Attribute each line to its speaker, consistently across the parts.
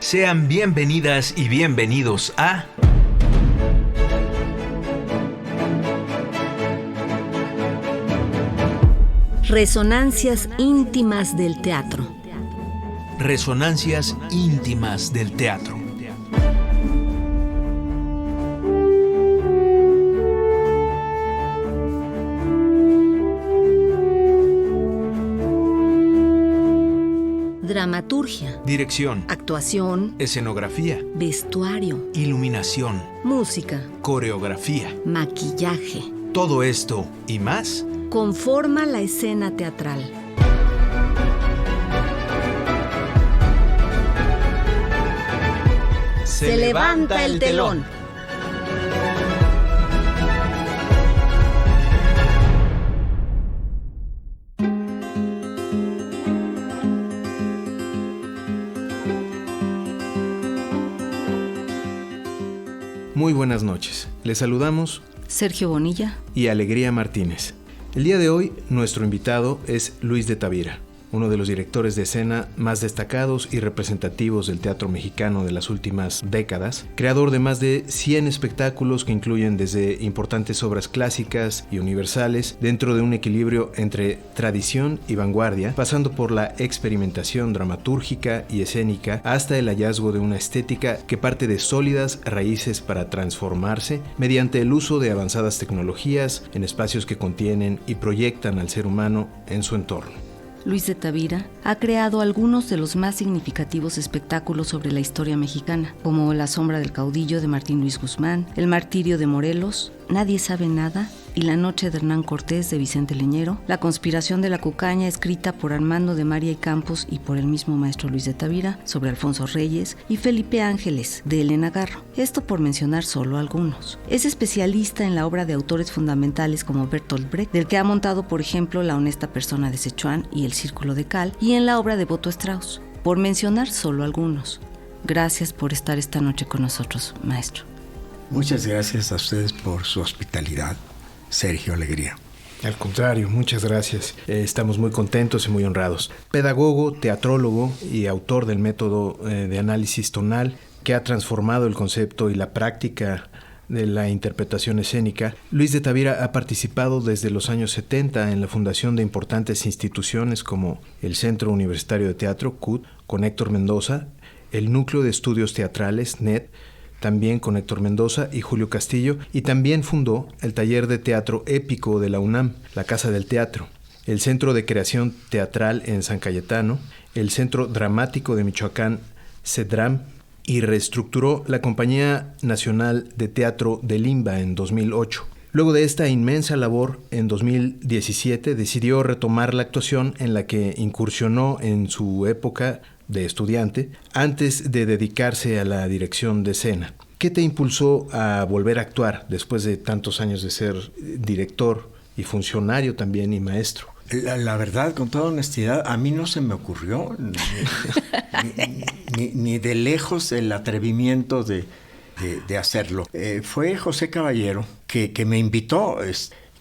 Speaker 1: Sean bienvenidas y bienvenidos a
Speaker 2: Resonancias íntimas del teatro.
Speaker 1: Resonancias íntimas del teatro.
Speaker 2: Dramaturgia,
Speaker 1: Dirección,
Speaker 2: actuación,
Speaker 1: escenografía,
Speaker 2: vestuario,
Speaker 1: iluminación,
Speaker 2: música,
Speaker 1: coreografía.
Speaker 2: maquillaje.
Speaker 1: Todo esto y más
Speaker 2: Conforma la escena teatral. Se levanta el telón.
Speaker 3: Muy buenas noches. Les saludamos
Speaker 2: Sergio Bonilla
Speaker 3: y Alegría Martínez. El día de hoy, nuestro invitado es Luis de Tavira, uno de los directores de escena más destacados y representativos del teatro mexicano de las últimas décadas, creador de más de 100 espectáculos que incluyen desde importantes obras clásicas y universales, dentro de un equilibrio entre tradición y vanguardia, pasando por la experimentación dramatúrgica y escénica hasta el hallazgo de una estética que parte de sólidas raíces para transformarse mediante el uso de avanzadas tecnologías en espacios que contienen y proyectan al ser humano en su entorno.
Speaker 2: Luis de Tavira ha creado algunos de los más significativos espectáculos sobre la historia mexicana, como La sombra del caudillo de Martín Luis Guzmán, El martirio de Morelos, Nadie sabe nada y La noche de Hernán Cortés de Vicente Leñero, La conspiración de la cucaña escrita por Armando de María y Campos y por el mismo maestro Luis de Tavira sobre Alfonso Reyes y Felipe Ángeles de Elena Garro. Esto por mencionar solo algunos. Es especialista en la obra de autores fundamentales como Bertolt Brecht, del que ha montado por ejemplo La honesta persona de Sichuan y El círculo de cal, y en la obra de Boto Strauss, por mencionar solo algunos. Gracias por estar esta noche con nosotros, maestro.
Speaker 4: Muchas gracias a ustedes por su hospitalidad. Sergio, Alegría.
Speaker 3: Al contrario, muchas gracias. Estamos muy contentos y muy honrados. Pedagogo, teatrólogo y autor del método de análisis tonal que ha transformado el concepto y la práctica de la interpretación escénica, Luis de Tavira ha participado desde los años 70 en la fundación de importantes instituciones como el Centro Universitario de Teatro, CUT, con Héctor Mendoza, el Núcleo de Estudios Teatrales, NET, también con Héctor Mendoza y Julio Castillo, y también fundó el Taller de Teatro Épico de la UNAM, la Casa del Teatro, el Centro de Creación Teatral en San Cayetano, el Centro Dramático de Michoacán, CEDRAM, y reestructuró la Compañía Nacional de Teatro de Limba en 2008. Luego de esta inmensa labor, en 2017 decidió retomar la actuación en la que incursionó en su época de estudiante, antes de dedicarse a la dirección de escena. ¿Qué te impulsó a volver a actuar después de tantos años de ser director y funcionario también y maestro?
Speaker 4: La verdad, con toda honestidad, a mí no se me ocurrió ni de lejos el atrevimiento de hacerlo. Fue José Caballero que me invitó,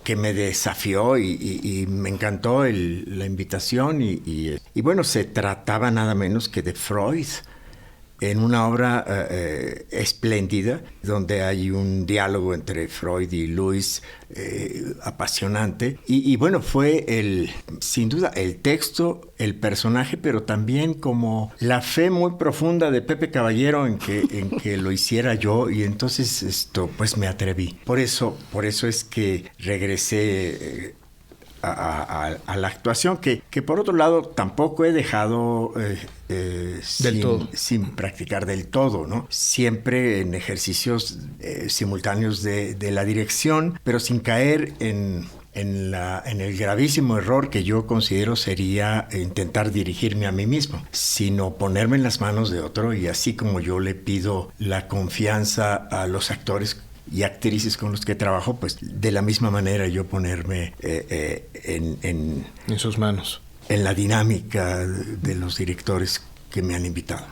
Speaker 4: que me desafió y me encantó la invitación y bueno, se trataba nada menos que de Freud en una obra espléndida donde hay un diálogo entre Freud y Luis apasionante y bueno, fue sin duda el texto, el personaje, pero también como la fe muy profunda de Pepe Caballero en que lo hiciera yo, y entonces pues me atreví. Por eso es que regresé a la actuación, que por otro lado tampoco he dejado sin practicar del todo, ¿no? Siempre en ejercicios simultáneos de la dirección, pero sin caer en el gravísimo error que yo considero sería intentar dirigirme a mí mismo, sino ponerme en las manos de otro, y así como yo le pido la confianza a los actores y actrices con los que trabajo, pues de la misma manera yo ponerme en
Speaker 3: sus manos,
Speaker 4: en la dinámica de los directores que me han invitado.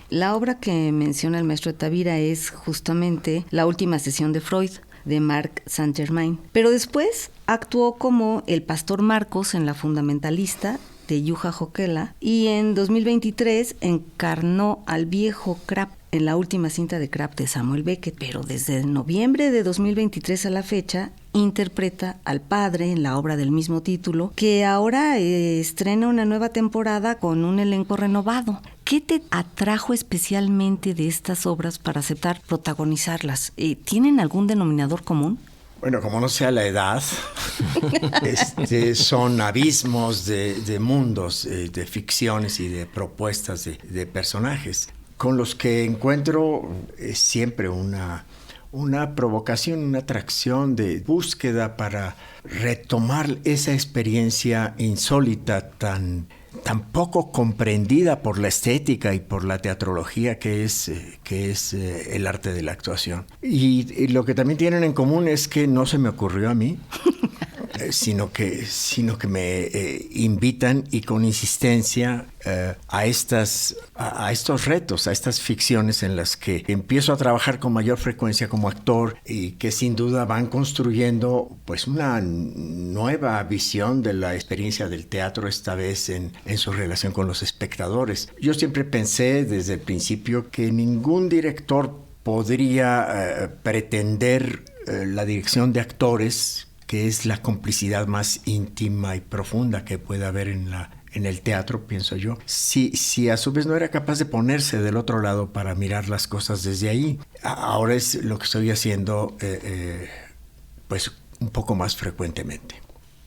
Speaker 2: La obra que menciona el maestro de Tavira es justamente La última sesión de Freud, de Marc Saint-Germain. Pero después actuó como el pastor Marcos en La Fundamentalista de Juha Jokela, y en 2023 encarnó al viejo Krapp en la última cinta de Krapp de Samuel Beckett, pero desde noviembre de 2023 a la fecha interpreta al padre en la obra del mismo título, que ahora estrena una nueva temporada con un elenco renovado. ¿Qué te atrajo especialmente de estas obras para aceptar protagonizarlas? ¿Tienen algún denominador común?
Speaker 4: Bueno, como no sea la edad, son abismos de mundos, de ficciones y de propuestas de personajes, con los que encuentro siempre una provocación, una atracción de búsqueda para retomar esa experiencia insólita tan poco comprendida por la estética y por la teatrología que es el arte de la actuación. Y lo que también tienen en común es que no se me ocurrió a mí, sino que me invitan y con insistencia a estos retos, a estas ficciones en las que empiezo a trabajar con mayor frecuencia como actor y que sin duda van construyendo pues una nueva visión de la experiencia del teatro, esta vez en su relación con los espectadores. Yo siempre pensé desde el principio que ningún director podría pretender la dirección de actores, que es la complicidad más íntima y profunda que puede haber en el teatro, pienso yo, si a su vez no era capaz de ponerse del otro lado para mirar las cosas desde ahí. Ahora es lo que estoy haciendo pues un poco más frecuentemente.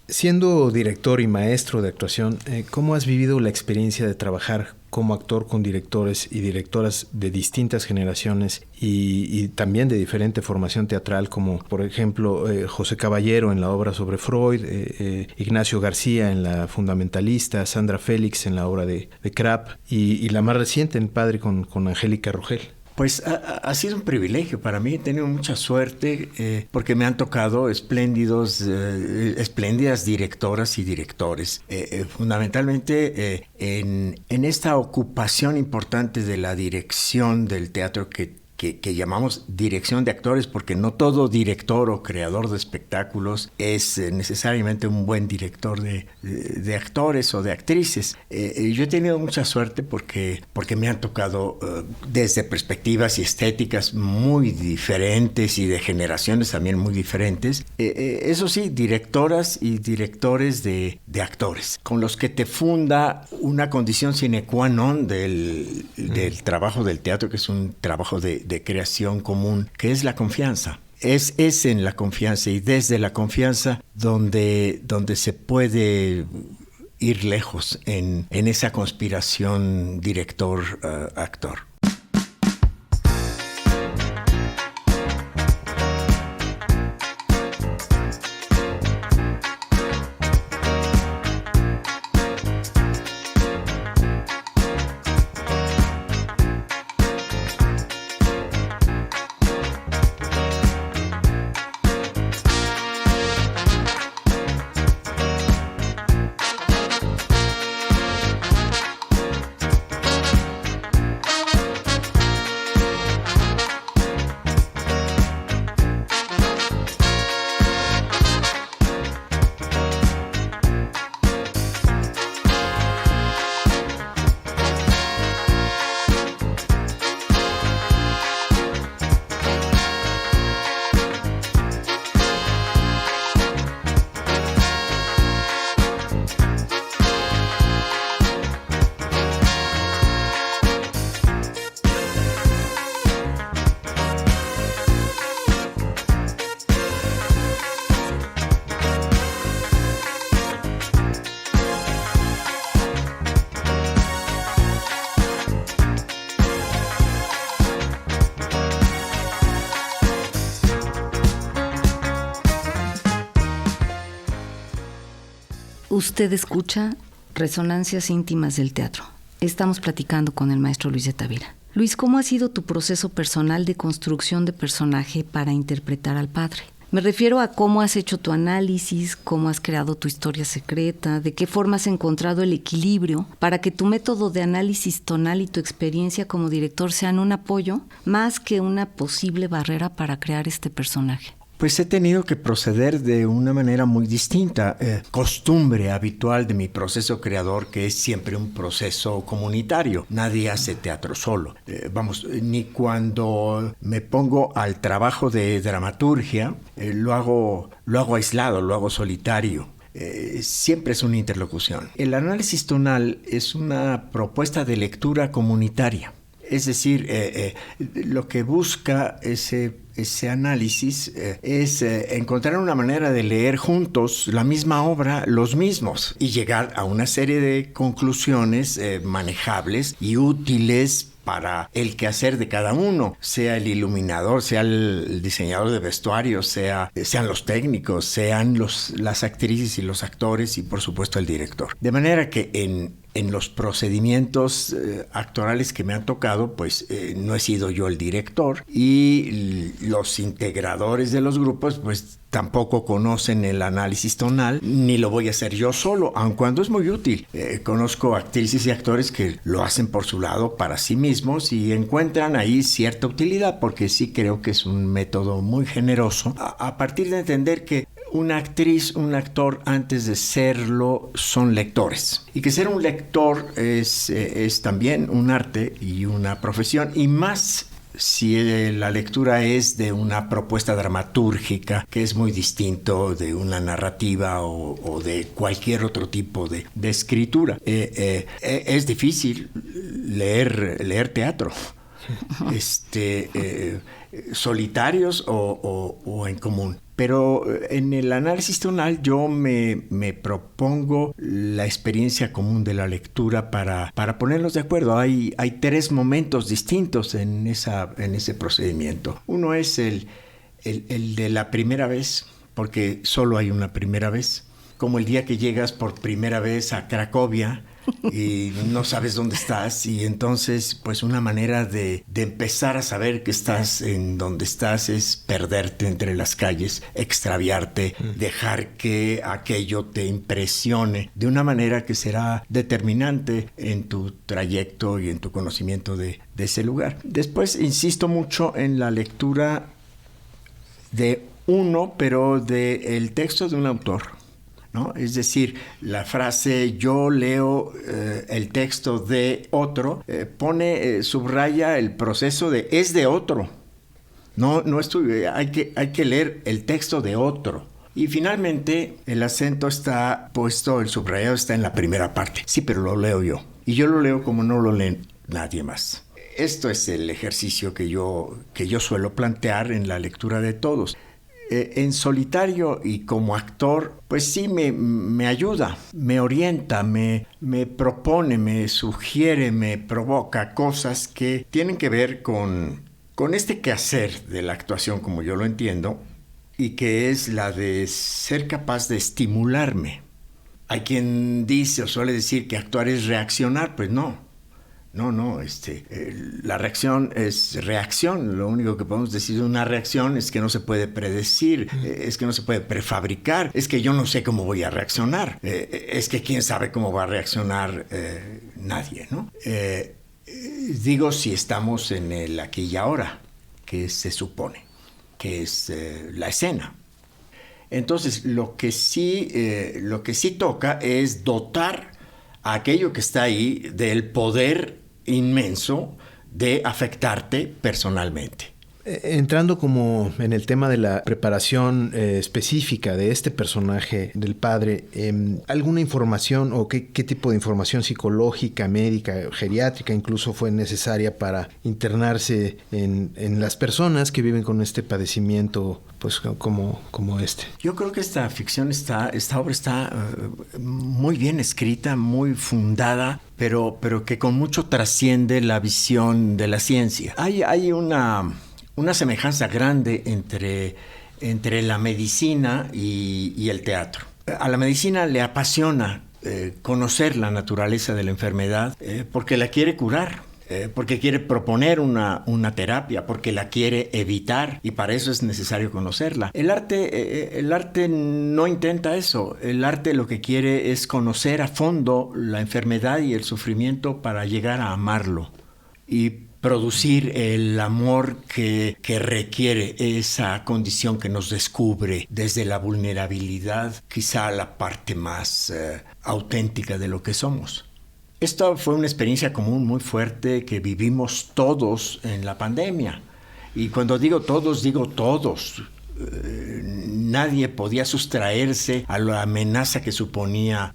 Speaker 3: Siendo director y maestro de actuación, ¿cómo has vivido la experiencia de trabajar como actor con directores y directoras de distintas generaciones y también de diferente formación teatral, como por ejemplo José Caballero en la obra sobre Freud, Ignacio García en la Fundamentalista, Sandra Félix en la obra de Krapp y la más reciente en Padre con Angélica Rogel?
Speaker 4: Pues ha sido un privilegio para mí, he tenido mucha suerte porque me han tocado espléndidas directoras y directores. Fundamentalmente en esta ocupación importante de la dirección del teatro que llamamos dirección de actores, porque no todo director o creador de espectáculos es necesariamente un buen director de actores o de actrices. Yo he tenido mucha suerte porque me han tocado desde perspectivas y estéticas muy diferentes y de generaciones también muy diferentes. Eso sí, directoras y directores de actores, con los que te funda una condición sine qua non del trabajo del teatro, que es un trabajo de creación común, que es la confianza. Es en la confianza y desde la confianza donde se puede ir lejos en esa conspiración director-actor.
Speaker 2: Usted escucha Resonancias íntimas del teatro. Estamos platicando con el maestro Luis de Tavira. Luis, ¿cómo ha sido tu proceso personal de construcción de personaje para interpretar al padre? Me refiero a cómo has hecho tu análisis, cómo has creado tu historia secreta, de qué forma has encontrado el equilibrio para que tu método de análisis tonal y tu experiencia como director sean un apoyo más que una posible barrera para crear este personaje.
Speaker 4: Pues he tenido que proceder de una manera muy distinta. Costumbre habitual de mi proceso creador, que es siempre un proceso comunitario. Nadie hace teatro solo. Ni cuando me pongo al trabajo de dramaturgia, lo hago aislado, lo hago solitario. Siempre es una interlocución. El análisis tonal es una propuesta de lectura comunitaria. Es decir, lo que busca ese análisis es encontrar una manera de leer juntos la misma obra, los mismos, y llegar a una serie de conclusiones manejables y útiles para el quehacer de cada uno, sea el iluminador, sea el diseñador de vestuario, sean los técnicos, sean las actrices y los actores y por supuesto el director. De manera que en los procedimientos actorales que me han tocado, pues no he sido yo el director, y los integradores de los grupos pues tampoco conocen el análisis tonal, ni lo voy a hacer yo solo, aun cuando es muy útil. Conozco actrices y actores que lo hacen por su lado para sí mismos y encuentran ahí cierta utilidad, porque sí creo que es un método muy generoso a partir de entender que una actriz, un actor, antes de serlo, son lectores. Y que ser un lector es también un arte y una profesión, y más si la lectura es de una propuesta dramatúrgica, que es muy distinto de una narrativa o de cualquier otro tipo de escritura. Es difícil leer teatro. Solitarios o en común. Pero en el análisis tonal yo me propongo la experiencia común de la lectura para ponerlos de acuerdo. Hay 3 momentos distintos en ese procedimiento. Uno es el de la primera vez, porque solo hay una primera vez. Como el día que llegas por primera vez a Cracovia y no sabes dónde estás, y entonces pues una manera de empezar a saber que estás en donde estás es perderte entre las calles, extraviarte, dejar que aquello te impresione de una manera que será determinante en tu trayecto y en tu conocimiento de ese lugar. Después insisto mucho en la lectura pero del texto de un autor, ¿no? Es decir, la frase "yo leo el texto de otro" subraya el proceso es de otro. No hay que leer el texto de otro. Y finalmente el acento está puesto, el subrayado está en la primera parte. Sí, pero lo leo yo. Y yo lo leo como no lo lee nadie más. Esto es el ejercicio que yo suelo plantear en la lectura de todos. En solitario y como actor, pues sí me ayuda, me orienta, me propone, me sugiere, me provoca cosas que tienen que ver con este quehacer de la actuación como yo lo entiendo, y que es la de ser capaz de estimularme. Hay quien dice o suele decir que actuar es reaccionar, pues no. No, la reacción es reacción. Lo único que podemos decir de una reacción es que no se puede predecir, es que no se puede prefabricar, es que yo no sé cómo voy a reaccionar, es que quién sabe cómo va a reaccionar nadie, ¿no? Digo, si estamos en el aquí y ahora, que se supone que es la escena. Entonces, lo que sí toca es dotar a aquello que está ahí del poder inmenso de afectarte personalmente.
Speaker 3: Entrando como en el tema de la preparación específica de este personaje del padre, ¿alguna información o qué tipo de información psicológica, médica, geriátrica incluso fue necesaria para internarse en las personas que viven con este padecimiento, pues como este?
Speaker 4: Yo creo que esta obra está muy bien escrita, muy fundada, pero que con mucho trasciende la visión de la ciencia. Hay una semejanza grande entre la medicina y el teatro. A la medicina le apasiona conocer la naturaleza de la enfermedad porque la quiere curar, porque quiere proponer una terapia, porque la quiere evitar, y para eso es necesario conocerla. El arte no intenta eso. El arte lo que quiere es conocer a fondo la enfermedad y el sufrimiento para llegar a amarlo. Y producir el amor que requiere esa condición que nos descubre desde la vulnerabilidad, quizá la parte más auténtica de lo que somos. Esta fue una experiencia común muy fuerte que vivimos todos en la pandemia. Y cuando digo todos, digo todos. Nadie podía sustraerse a la amenaza que suponía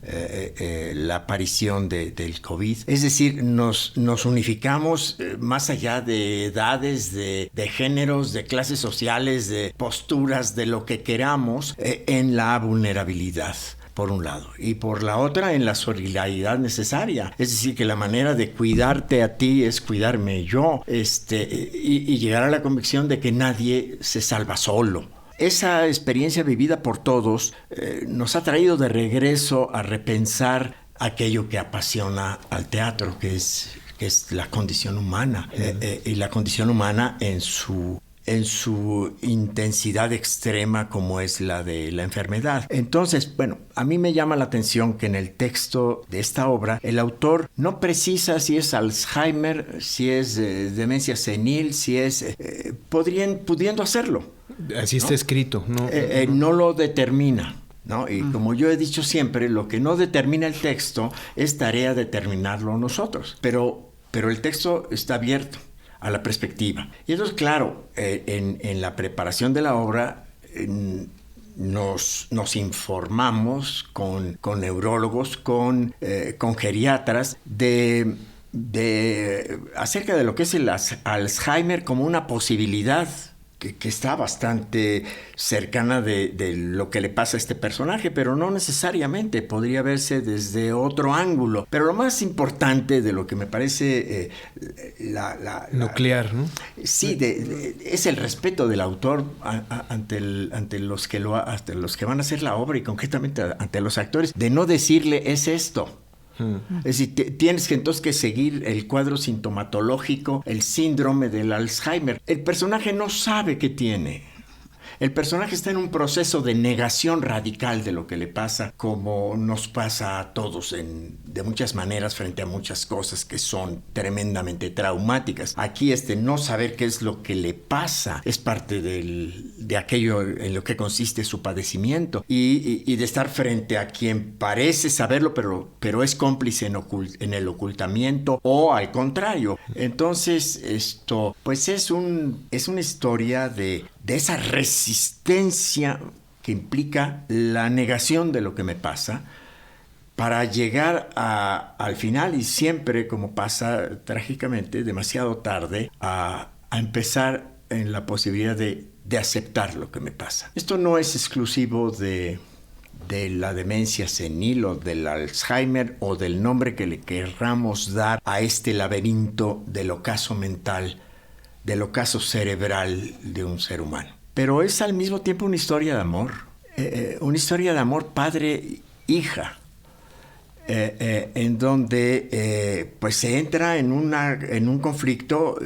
Speaker 4: la aparición del COVID. Es decir, nos unificamos más allá de edades, de géneros, de clases sociales, de posturas, de lo que queramos, en la vulnerabilidad, por un lado, y por la otra en la solidaridad necesaria. Es decir, que la manera de cuidarte a ti es cuidarme yo, y llegar a la convicción de que nadie se salva solo. Esa experiencia vivida por todos nos ha traído de regreso a repensar aquello que apasiona al teatro, que es la condición humana, y la condición humana en su intensidad extrema, como es la de la enfermedad. Entonces, bueno, a mí me llama la atención que en el texto de esta obra el autor no precisa si es Alzheimer, si es demencia senil, si es pudiendo hacerlo.
Speaker 3: Así está escrito, ¿no?
Speaker 4: No lo determina, ¿no? Y como yo he dicho siempre, lo que no determina el texto es tarea de determinarlo nosotros. Pero el texto está abierto a la perspectiva. Y entonces, claro, en la preparación de la obra nos informamos con neurólogos, con geriatras acerca de lo que es el Alzheimer como una posibilidad que está bastante cercana de lo que le pasa a este personaje, pero no necesariamente, podría verse desde otro ángulo. Pero lo más importante de lo que me parece
Speaker 3: nuclear, ¿no?
Speaker 4: Sí, es el respeto del autor ante los que van a hacer la obra, y concretamente ante los actores, de no decirle es esto. Es decir, tienes entonces que seguir el cuadro sintomatológico, el síndrome del Alzheimer. El personaje no sabe qué tiene. El personaje está en un proceso de negación radical de lo que le pasa, como nos pasa a todos de muchas maneras frente a muchas cosas que son tremendamente traumáticas. Aquí no saber qué es lo que le pasa es parte de aquello en lo que consiste su padecimiento, y de estar frente a quien parece saberlo, pero es cómplice en el ocultamiento, o al contrario. Entonces esto pues es una historia de esa resistencia que implica la negación de lo que me pasa, para llegar al final, y siempre, como pasa trágicamente, demasiado tarde, a empezar en la posibilidad de aceptar lo que me pasa. Esto no es exclusivo de la demencia senil o del Alzheimer, o del nombre que le querramos dar a este laberinto del ocaso mental, del ocaso cerebral de un ser humano. Pero es al mismo tiempo una historia de amor, padre-hija, en donde pues se entra en un conflicto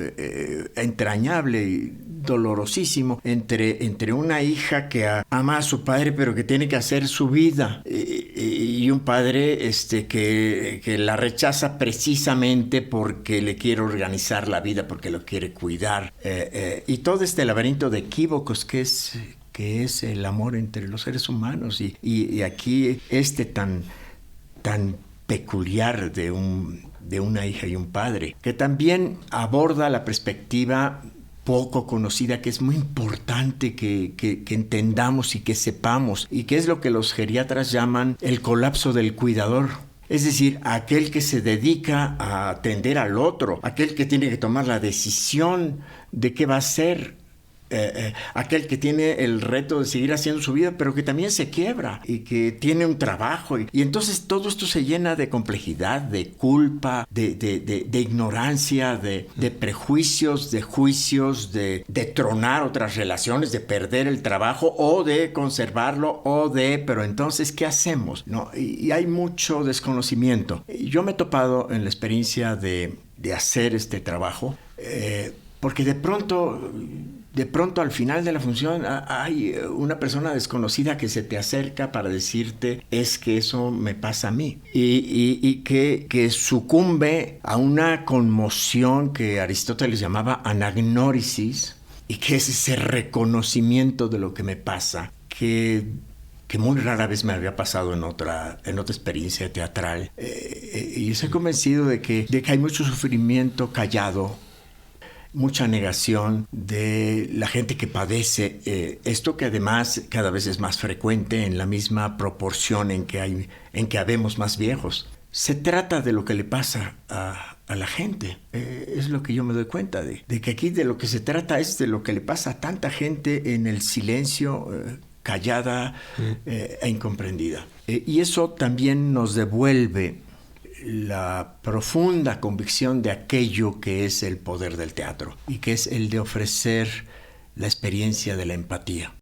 Speaker 4: entrañable y dolorosísimo entre una hija que ama a su padre, pero que tiene que hacer su vida, y un padre que la rechaza precisamente porque le quiere organizar la vida, porque lo quiere cuidar, y todo este laberinto de equívocos que es el amor entre los seres humanos, y aquí tan peculiar de una hija y un padre, que también aborda la perspectiva poco conocida, que es muy importante que entendamos y que sepamos, y que es lo que los geriatras llaman el colapso del cuidador. Es decir, aquel que se dedica a atender al otro, aquel que tiene que tomar la decisión de qué va a hacer, aquel que tiene el reto de seguir haciendo su vida, pero que también se quiebra y que tiene un trabajo, y entonces todo esto se llena de complejidad, de culpa, de ignorancia, de prejuicios, de juicios, de tronar otras relaciones, de perder el trabajo o de conservarlo, pero entonces ¿qué hacemos? ¿No? Y hay mucho desconocimiento. Yo me he topado en la experiencia de hacer este trabajo, porque de pronto de pronto al final de la función hay una persona desconocida que se te acerca para decirte es que eso me pasa a mí y que sucumbe a una conmoción que Aristóteles llamaba anagnórisis y que es ese reconocimiento de lo que me pasa que muy rara vez me había pasado en otra experiencia teatral. Y estoy convencido de que hay mucho sufrimiento callado, mucha negación de la gente que padece esto, que además cada vez es más frecuente en la misma proporción en que habemos más viejos. Se trata de lo que le pasa a la gente. Es lo que yo me doy cuenta de que aquí de lo que se trata es de lo que le pasa a tanta gente en el silencio, callada e incomprendida. Y eso también nos devuelve la profunda convicción de aquello que es el poder del teatro y que es el de ofrecer la experiencia de la empatía.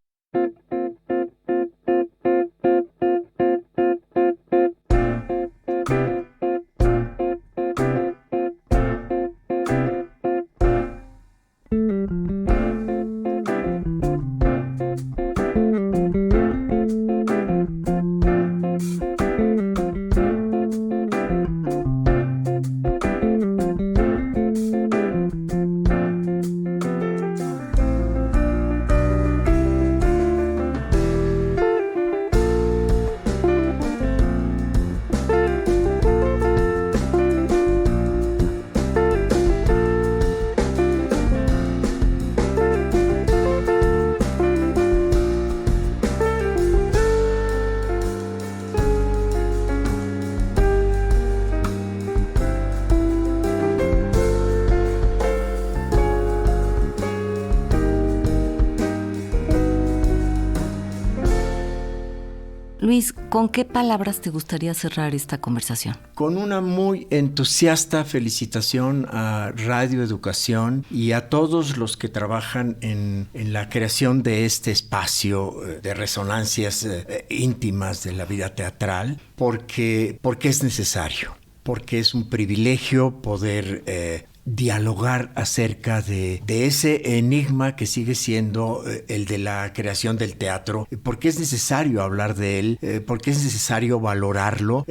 Speaker 2: Luis, ¿con qué palabras te gustaría cerrar esta conversación?
Speaker 4: Con una muy entusiasta felicitación a Radio Educación y a todos los que trabajan en la creación de este espacio de resonancias íntimas de la vida teatral, porque es necesario, porque es un privilegio poder dialogar acerca de ese enigma que sigue siendo el de la creación del teatro, porque es necesario hablar de él, porque es necesario valorarlo,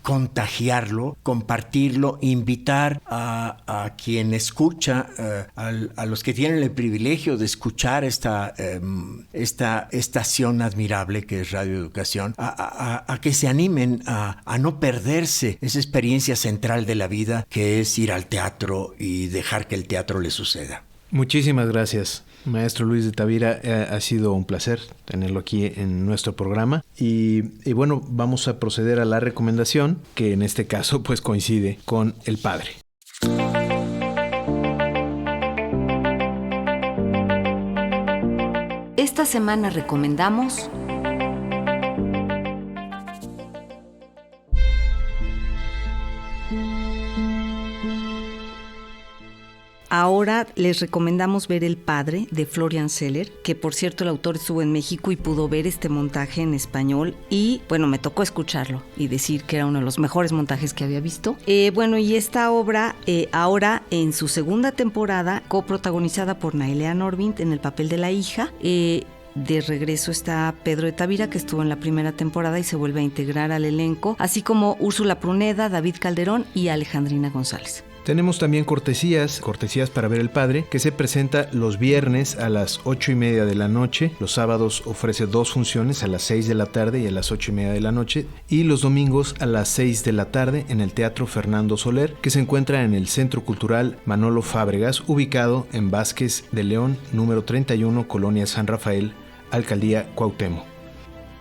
Speaker 4: contagiarlo, compartirlo, invitar a quien escucha, a los que tienen el privilegio de escuchar esta estación admirable que es Radio Educación, a que se animen a no perderse esa experiencia central de la vida que es ir al teatro y dejar que el teatro le suceda.
Speaker 3: Muchísimas gracias, maestro Luis de Tavira. Ha sido un placer tenerlo aquí en nuestro programa. Y bueno, vamos a proceder a la recomendación, que en este caso pues coincide con El Padre.
Speaker 2: Esta semana recomendamos Ahora les recomendamos ver El Padre, de Florian Zeller, que por cierto el autor estuvo en México y pudo ver este montaje en español y bueno, me tocó escucharlo y decir que era uno de los mejores montajes que había visto. Y esta obra ahora en su segunda temporada, coprotagonizada por Nailea Norvind en el papel de la hija, de regreso está Pedro de Tavira, que estuvo en la primera temporada y se vuelve a integrar al elenco, así como Úrsula Pruneda, David Calderón y Alejandrina González.
Speaker 3: Tenemos también cortesías para ver El Padre, que se presenta los viernes a las 8:30 de la noche. Los sábados ofrece 2 funciones, a las 6 de la tarde y a las 8:30 de la noche. Y los domingos a las 6 de la tarde en el Teatro Fernando Soler, que se encuentra en el Centro Cultural Manolo Fábregas, ubicado en Vázquez de León, número 31, Colonia San Rafael, Alcaldía Cuauhtémoc.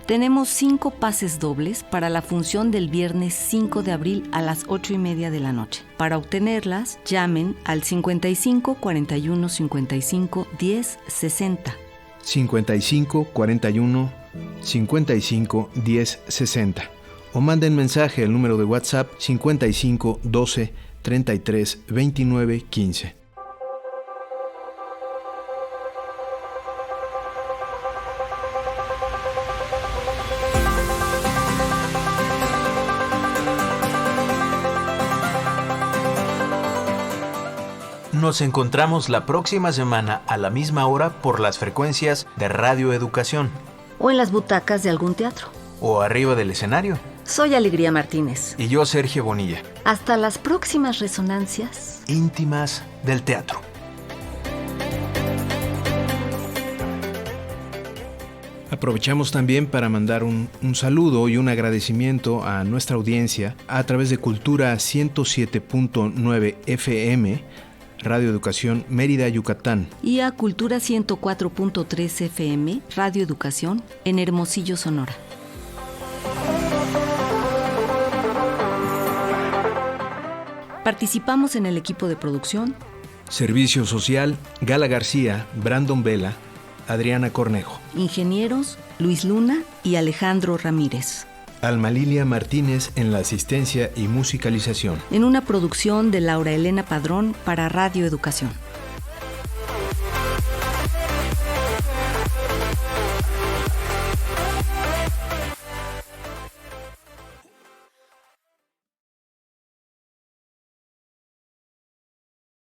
Speaker 2: Tenemos 5 pases dobles para la función del viernes 5 de abril a las 8:30 de la noche. Para obtenerlas, llamen al 55 41 55 10 60.
Speaker 3: 55 41 55 10 60. O manden mensaje al número de WhatsApp 55 12 33 29 15.
Speaker 1: Nos encontramos la próxima semana a la misma hora por las frecuencias de Radio Educación.
Speaker 2: O en las butacas de algún teatro.
Speaker 1: O arriba del escenario.
Speaker 2: Soy Alegría Martínez.
Speaker 1: Y yo, Sergio Bonilla.
Speaker 2: Hasta las próximas resonancias
Speaker 1: íntimas del teatro.
Speaker 3: Aprovechamos también para mandar un saludo y un agradecimiento a nuestra audiencia a través de Cultura 107.9 FM, Radio Educación Mérida, Yucatán.
Speaker 2: Y a Cultura 104.3 FM, Radio Educación, en Hermosillo, Sonora. Participamos en el equipo de producción.
Speaker 3: Servicio Social, Gala García, Brandon Vela, Adriana Cornejo.
Speaker 2: Ingenieros, Luis Luna y Alejandro Ramírez.
Speaker 3: Alma Lilia Martínez en la asistencia y musicalización.
Speaker 2: En una producción de Laura Elena Padrón para Radio Educación.